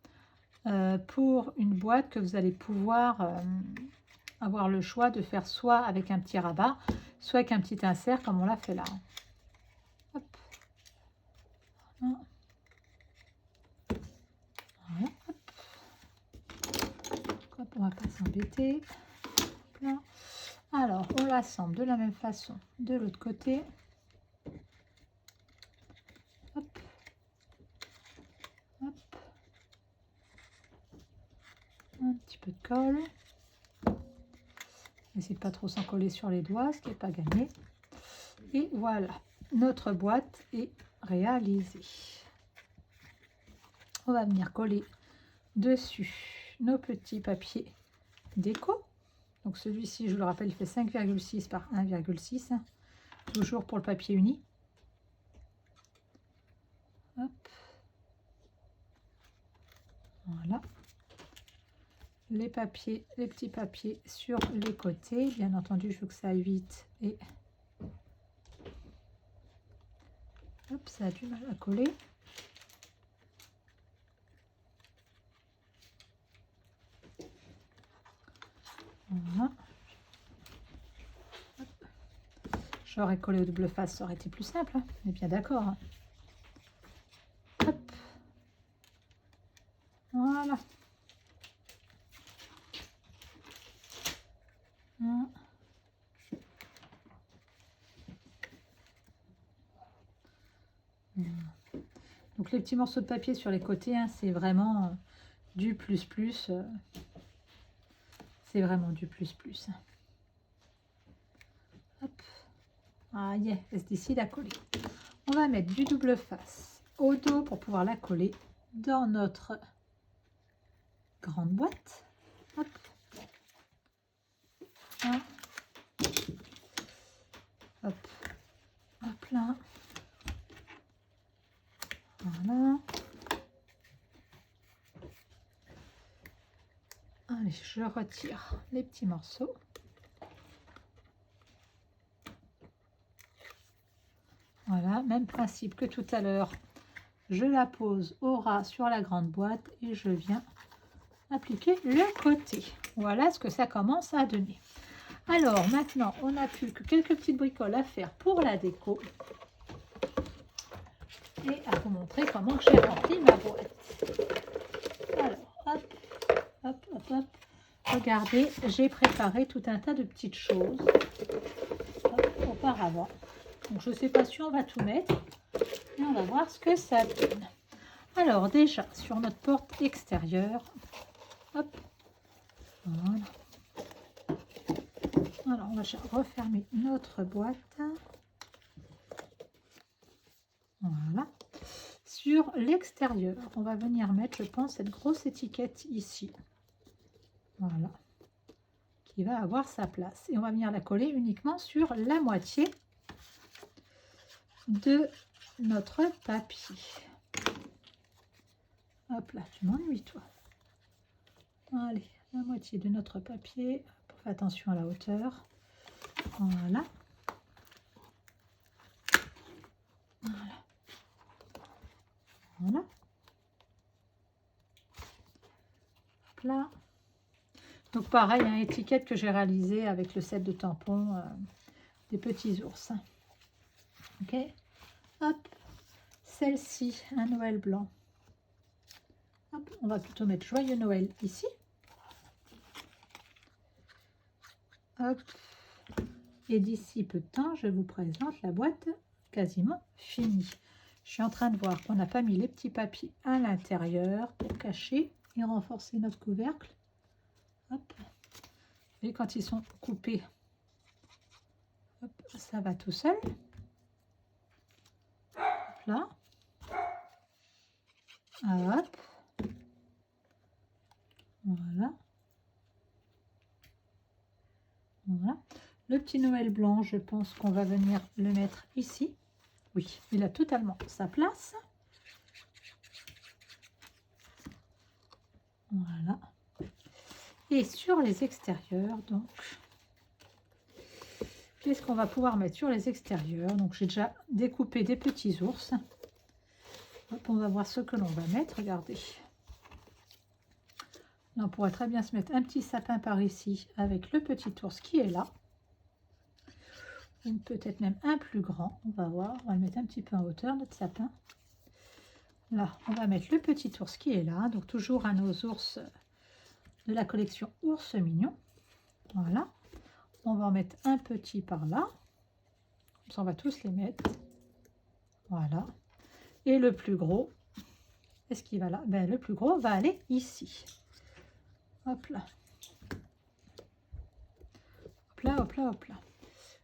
pour une boîte que vous allez pouvoir avoir le choix de faire soit avec un petit rabat, soit avec un petit insert comme on l'a fait là. Hop. Voilà. Hop. Hop, on va pas s'embêter. Alors, on l'assemble de la même façon de l'autre côté. Hop. Hop. Un petit peu de colle. N'essayez pas trop s'en coller sur les doigts, ce qui n'est pas gagné. Et voilà, notre boîte est réalisée. On va venir coller dessus nos petits papiers déco. Donc celui-ci, je vous le rappelle, il fait 5,6 par 1,6. Hein, toujours pour le papier uni. Hop. Voilà. Les papiers, les petits papiers sur les côtés. Bien entendu, je veux que ça aille vite. Et hop, ça a du mal à coller. Voilà. J'aurais collé au double face, ça aurait été plus simple. Hein, on est bien d'accord. Hein. Hop. Voilà. Donc les petits morceaux de papier sur les côtés, hein, c'est vraiment du plus. C'est vraiment du plus. Hop. Ah, yeah, elle se décide à coller. On va mettre du double face au dos pour pouvoir la coller dans notre grande boîte. Hop. Là. Hop. Hop là. Voilà. Allez, je retire les petits morceaux. Voilà, même principe que tout à l'heure. Je la pose au ras sur la grande boîte et je viens appliquer le côté. Voilà ce que ça commence à donner. Alors maintenant, on n'a plus que quelques petites bricoles à faire pour la déco. Et à vous montrer comment j'ai rempli ma boîte. Alors, hop, hop, hop, hop. Regardez, j'ai préparé tout un tas de petites choses auparavant. Donc, je ne sais pas si on va tout mettre, mais on va voir ce que ça donne. Alors, déjà, sur notre porte extérieure, hop, voilà. Alors, on va refermer notre boîte. sur l'extérieur, on va venir mettre, je pense, cette grosse étiquette ici. Voilà. Qui va avoir sa place. Et on va venir la coller uniquement sur la moitié de notre papier. Hop là, tu m'ennuies toi. Allez, la moitié de notre papier. Pour faire attention à la hauteur. Voilà. Voilà. Voilà. Hop là. Donc pareil, une étiquette que j'ai réalisée avec le set de tampons des petits ours. Ok. Hop. Celle-ci, un Noël blanc. Hop, on va plutôt mettre Joyeux Noël ici. Hop. Et d'ici peu de temps, je vous présente la boîte quasiment finie. Je suis en train de voir qu'on n'a pas mis les petits papiers à l'intérieur pour cacher et renforcer notre couvercle. Hop. Et quand ils sont coupés, hop, ça va tout seul. Hop là. Hop. Voilà. Voilà. Le petit Noël blanc, je pense qu'on va venir le mettre ici. Oui, il a totalement sa place. Voilà. Et sur les extérieurs, donc, qu'est-ce qu'on va pouvoir mettre sur les extérieurs? Donc, j'ai déjà découpé des petits ours. Hop, on va voir ce que l'on va mettre. Regardez. Là, on pourrait très bien se mettre un petit sapin par ici avec le petit ours qui est là. Peut-être même un plus grand. On va voir. On va le mettre un petit peu en hauteur, notre sapin. Là, on va mettre le petit ours qui est là. Donc, toujours à nos ours de la collection Ours Mignon. Voilà. On va en mettre un petit par là. Comme ça, on va tous les mettre. Voilà. Et le plus gros, est-ce qu'il va là? Ben, le plus gros va aller ici. Hop là. Hop là, hop là, hop là.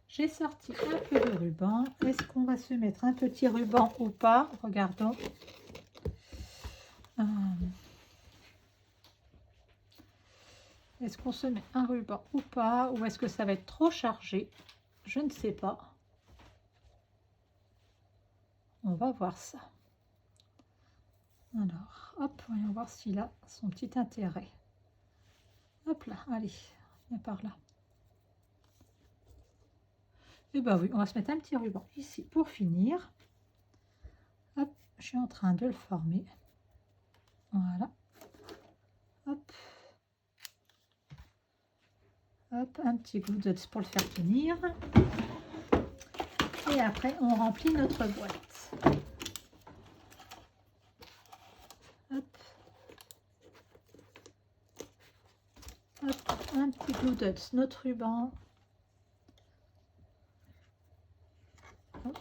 J'ai sorti un peu de ruban. Est-ce qu'on va se mettre un petit ruban ou pas? Regardons. Est-ce qu'on se met un ruban ou pas? Ou est-ce que ça va être trop chargé? Je ne sais pas. On va voir ça. Alors, hop, voyons voir s'il a son petit intérêt. Hop là, allez, viens par là. Et ben oui, on va se mettre un petit ruban ici pour finir. Hop, je suis en train de le former. Voilà. Hop. Hop, un petit glue dots pour le faire tenir. Et après, on remplit notre boîte. Hop. Hop, un petit glue dots, notre ruban. Hop.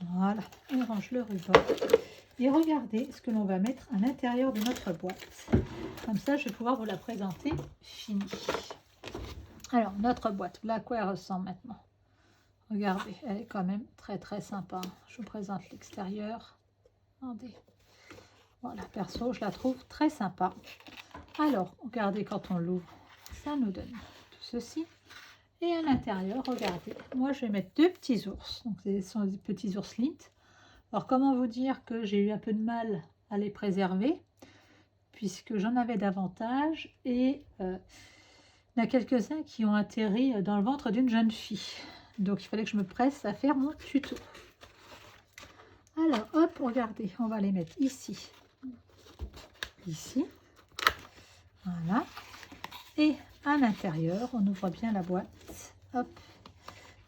Voilà, on range le ruban. Et regardez ce que l'on va mettre à l'intérieur de notre boîte. Comme ça, je vais pouvoir vous la présenter finie. Alors, notre boîte, là, à quoi elle ressemble maintenant? Regardez, elle est quand même très très sympa. Je vous présente l'extérieur. Regardez. Voilà, perso, je la trouve très sympa. Alors, regardez, quand on l'ouvre, ça nous donne tout ceci. Et à l'intérieur, regardez, moi je vais mettre deux petits ours. Donc, ce sont des petits ours Lindt. Alors, comment vous dire que j'ai eu un peu de mal à les préserver, puisque j'en avais davantage. Et il y en a quelques-uns qui ont atterri dans le ventre d'une jeune fille. Donc, il fallait que je me presse à faire mon tuto. Alors, hop, regardez, on va les mettre ici. Ici. Voilà. Et à l'intérieur, on ouvre bien la boîte. Hop.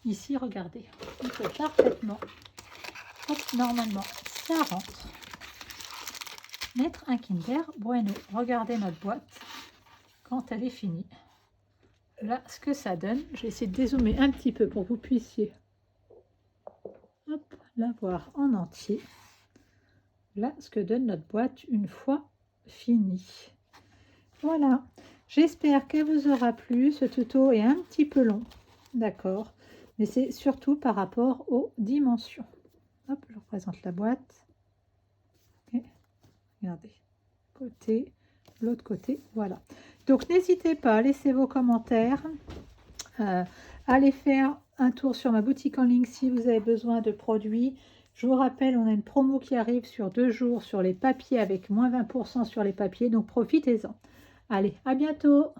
Ici, regardez, on peut parfaitement, hop, normalement, ça rentre. Mettre un Kinder Bueno. Regardez notre boîte quand elle est finie. Là, ce que ça donne, je vais essayer de dézoomer un petit peu pour que vous puissiez la voir en entier. Là, ce que donne notre boîte une fois finie. Voilà, J'espère qu'elle vous aura plu. Ce tuto est un petit peu long, d'accord, mais c'est surtout par rapport aux dimensions. Hop, je représente la boîte. Et regardez, côté, l'autre côté, voilà. Donc n'hésitez pas à laisser vos commentaires, allez faire un tour sur ma boutique en ligne si vous avez besoin de produits. Je vous rappelle, on a une promo qui arrive sur 2 jours sur les papiers avec moins 20% sur les papiers, donc profitez-en. Allez, à bientôt!